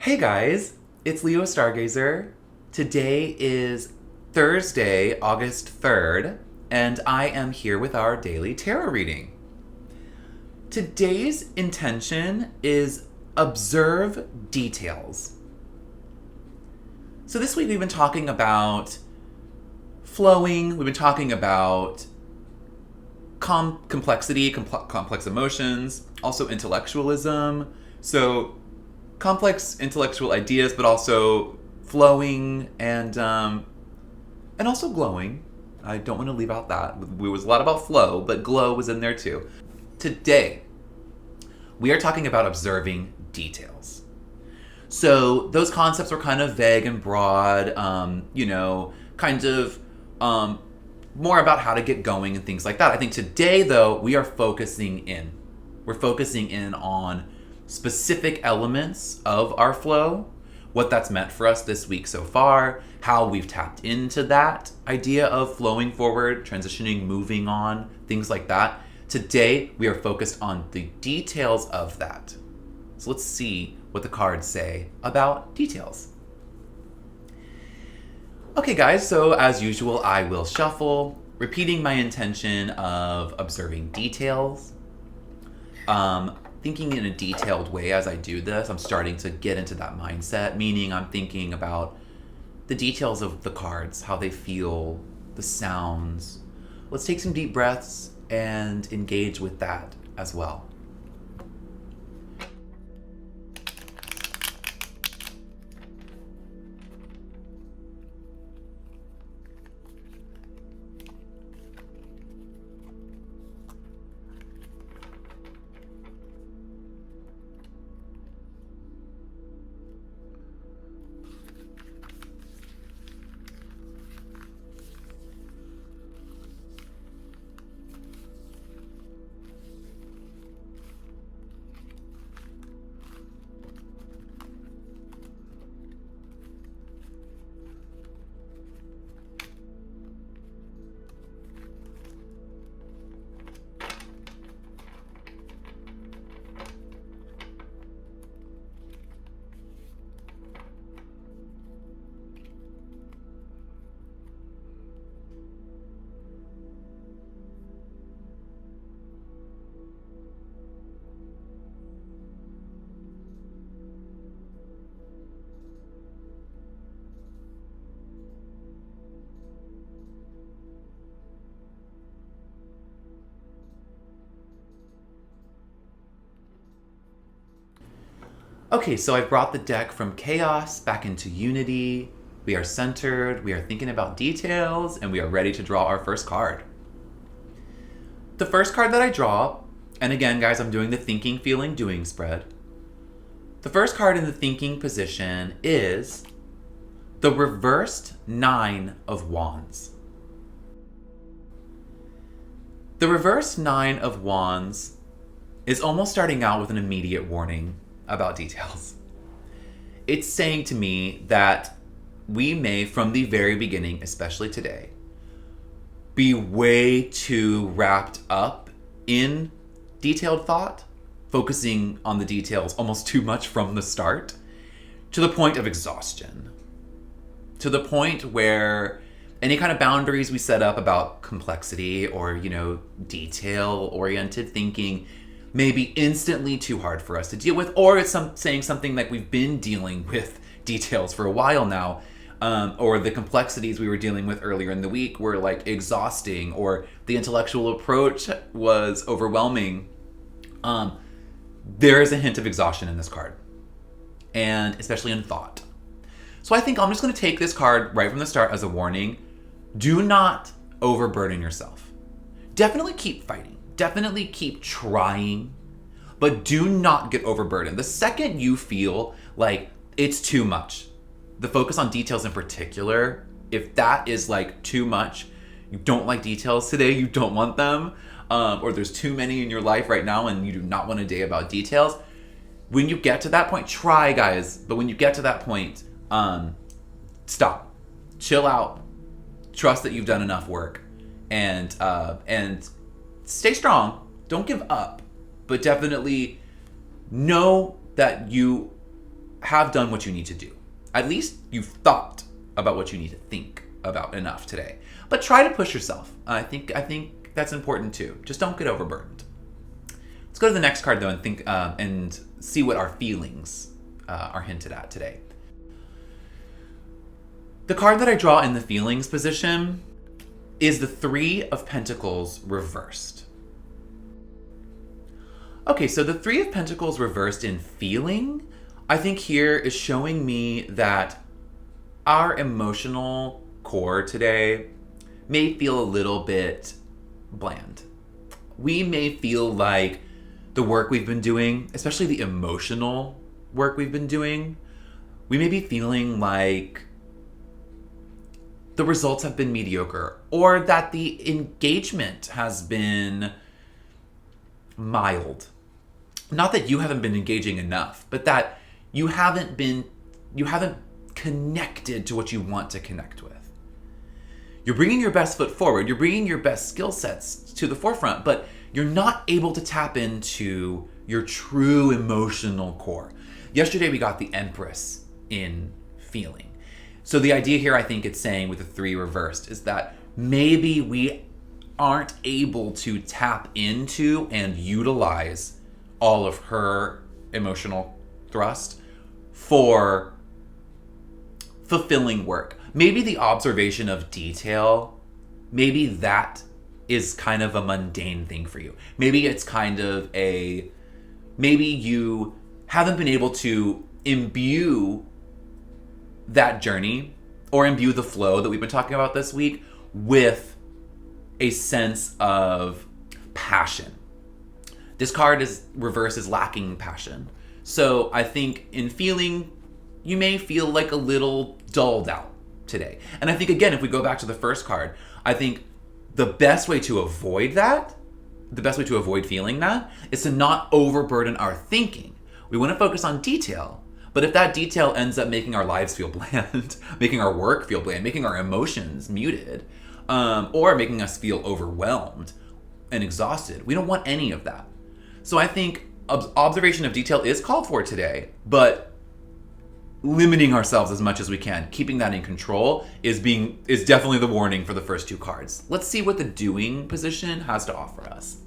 Hey guys, it's Leo Stargazer. Today is Thursday, August 3rd, and I am here with our daily tarot reading. Today's intention is observe details. So this week we've been talking about flowing, we've been talking about complexity, complex emotions, also intellectualism. So complex intellectual ideas, but also flowing and also glowing. I don't want to leave out that. It was a lot about flow, but glow was in there too. Today, we are talking about observing details. So those concepts are kind of vague and broad, kind of more about how to get going and things like that. I think today, though, we are focusing in. We're focusing in on specific elements of our flow, what that's meant for us this week so far, how we've tapped into that idea of flowing forward, transitioning, moving on, things like that. Today, we are focused on the details of that. So let's see what the cards say about details. Okay guys, so as usual, I will shuffle, repeating my intention of observing details. Thinking in a detailed way as I do this. I'm starting to get into that mindset, meaning I'm thinking about the details of the cards, how they feel, the sounds. Let's take some deep breaths and engage with that as well. Okay, so I've brought the deck from chaos back into unity. We are centered, we are thinking about details, and we are ready to draw our first card. The first card that I draw, and again, guys, I'm doing the thinking, feeling, doing spread. The first card in the thinking position is the reversed Nine of Wands. The reversed Nine of Wands is almost starting out with an immediate warning about details. It's saying to me that we may, from the very beginning, especially today, be way too wrapped up in detailed thought, focusing on the details almost too much from the start, to the point of exhaustion. To the point where any kind of boundaries we set up about complexity or, detail-oriented thinking may be instantly too hard for us to deal with, or it's saying something like we've been dealing with details for a while now, or the complexities we were dealing with earlier in the week were like exhausting, or the intellectual approach was overwhelming. There is a hint of exhaustion in this card, and especially in thought. So I think I'm just going to take this card right from the start as a warning. Do not overburden yourself. Definitely keep fighting. Definitely keep trying, but do not get overburdened. The second you feel like it's too much, the focus on details in particular, if that is like too much, you don't like details today, you don't want them, or there's too many in your life right now and you do not want a day about details, when you get to that point, try guys, but when you get to that point, stop, chill out, trust that you've done enough work, and stay strong. Don't give up, but definitely know that you have done what you need to do. At least you've thought about what you need to think about enough today. But try to push yourself. I think that's important too. Just don't get overburdened. Let's go to the next card though and think and see what our feelings are hinted at today. The card that I draw in the feelings position is the Three of Pentacles reversed. Okay, so the Three of Pentacles reversed in feeling, I think here is showing me that our emotional core today may feel a little bit bland. We may feel like the work we've been doing, especially the emotional work we've been doing, we may be feeling like the results have been mediocre, or that the engagement has been mild. Not that you haven't been engaging enough, but that you haven't connected to what you want to connect with. You're bringing your best foot forward, you're bringing your best skill sets to the forefront, but you're not able to tap into your true emotional core. Yesterday we got the Empress in feeling. So the idea here, I think it's saying with the three reversed, is that maybe we aren't able to tap into and utilize all of her emotional thrust for fulfilling work. Maybe the observation of detail, maybe that is kind of a mundane thing for you. Maybe it's kind of maybe you haven't been able to imbue that journey or imbue the flow that we've been talking about this week with a sense of passion. This card is reverse is lacking passion. So I think in feeling, you may feel like a little dulled out today. And I think, again, if we go back to the first card, I think the best way to avoid that, the best way to avoid feeling that, is to not overburden our thinking. We want to focus on detail. But if that detail ends up making our lives feel bland, making our work feel bland, making our emotions muted, or making us feel overwhelmed and exhausted, we don't want any of that. So I think observation of detail is called for today, but limiting ourselves as much as we can, keeping that in control is definitely the warning for the first two cards. Let's see what the doing position has to offer us.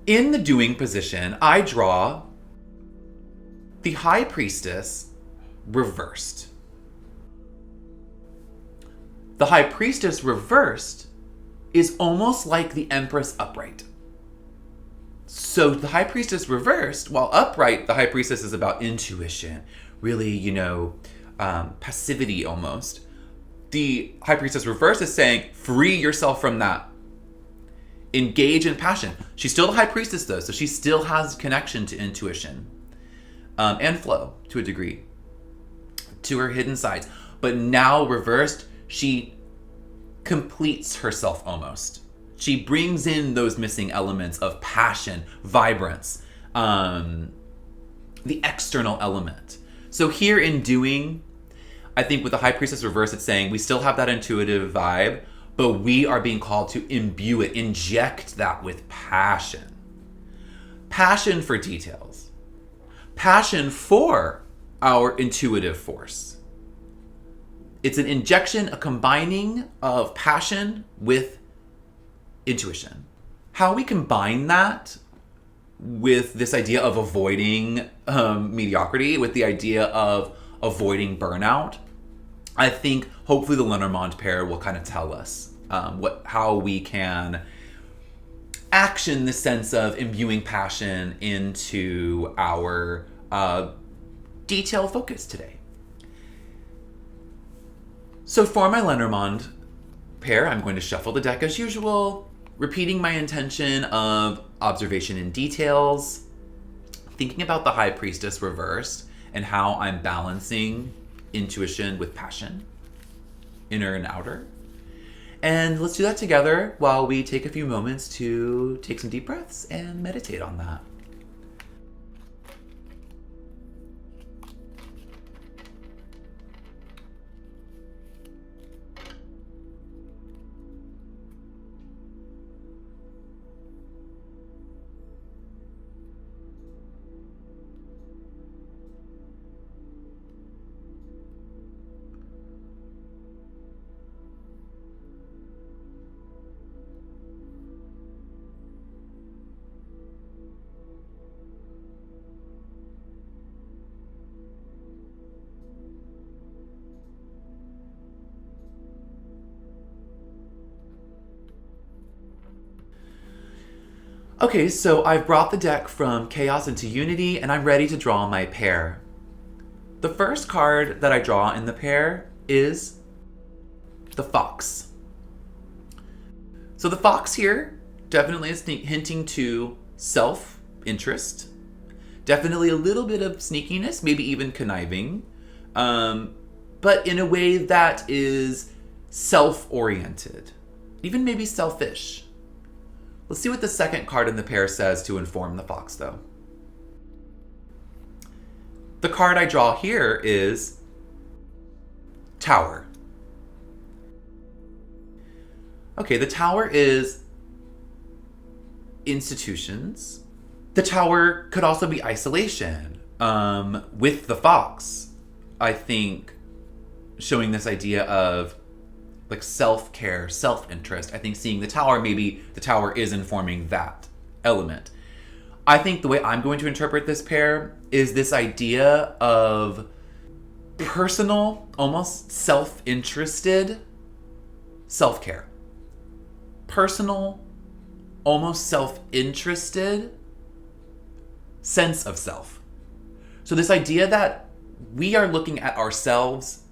In the doing position, I draw the High Priestess reversed. The High Priestess reversed is almost like the Empress upright. So the High Priestess reversed, while upright, the High Priestess is about intuition, really, passivity almost. The High Priestess reversed is saying, free yourself from that. Engage in passion. She's still the High Priestess though, so she still has connection to intuition. And flow to a degree, to her hidden sides. But now reversed, she completes herself almost. She brings in those missing elements of passion, vibrance, the external element. So here in doing, I think with the High Priestess reverse, it's saying we still have that intuitive vibe, but we are being called to imbue it, inject that with passion. Passion for details. Passion for our intuitive force. It's an injection, a combining of passion with intuition. How we combine that with this idea of avoiding mediocrity, with the idea of avoiding burnout, I think hopefully the Lenormand pair will kind of tell us how we can action the sense of imbuing passion into our detail focus today. So for my Lenormand pair, I'm going to shuffle the deck as usual, repeating my intention of observation in details, thinking about the High Priestess reversed and how I'm balancing intuition with passion, inner and outer. And let's do that together while we take a few moments to take some deep breaths and meditate on that. Okay, so I've brought the deck from Chaos into Unity, and I'm ready to draw my pair. The first card that I draw in the pair is the Fox. So the Fox here definitely is hinting to self-interest, definitely a little bit of sneakiness, maybe even conniving, but in a way that is self-oriented, even maybe selfish. Let's see what the second card in the pair says to inform the Fox, though. The card I draw here is Tower. Okay, the Tower is institutions. The Tower could also be isolation. With the Fox, I think showing this idea of like self-care, self-interest. I think seeing the Tower, maybe the Tower is informing that element. I think the way I'm going to interpret this pair is this idea of personal, almost self-interested self-care. Personal, almost self-interested sense of self. So this idea that we are looking at ourselves,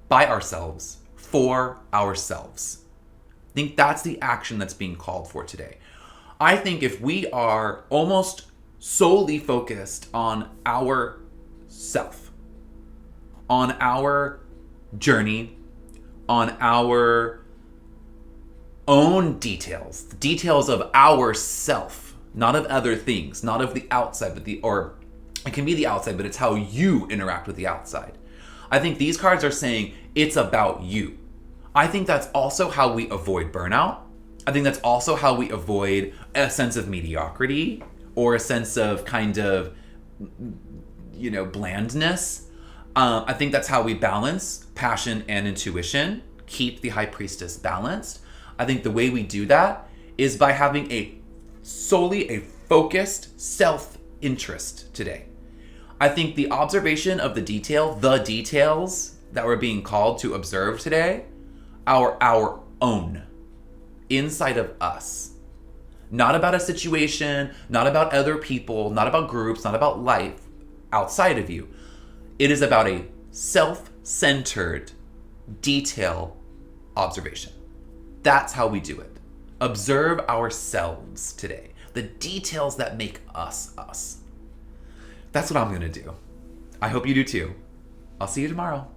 by ourselves, for ourselves. I think that's the action that's being called for today. I think if we are almost solely focused on our self, on our journey, on our own details, the details of our self, not of other things, not of the outside, or it can be the outside, but it's how you interact with the outside. I think these cards are saying it's about you. I think that's also how we avoid burnout. I think that's also how we avoid a sense of mediocrity or a sense of kind of, blandness. I think that's how we balance passion and intuition, keep the High Priestess balanced. I think the way we do that is by having solely a focused self-interest today. I think the observation of the details that we're being called to observe today are our own, inside of us. Not about a situation, not about other people, not about groups, not about life outside of you. It is about a self-centered detail observation. That's how we do it. Observe ourselves today. The details that make us us. That's what I'm going to do. I hope you do too. I'll see you tomorrow.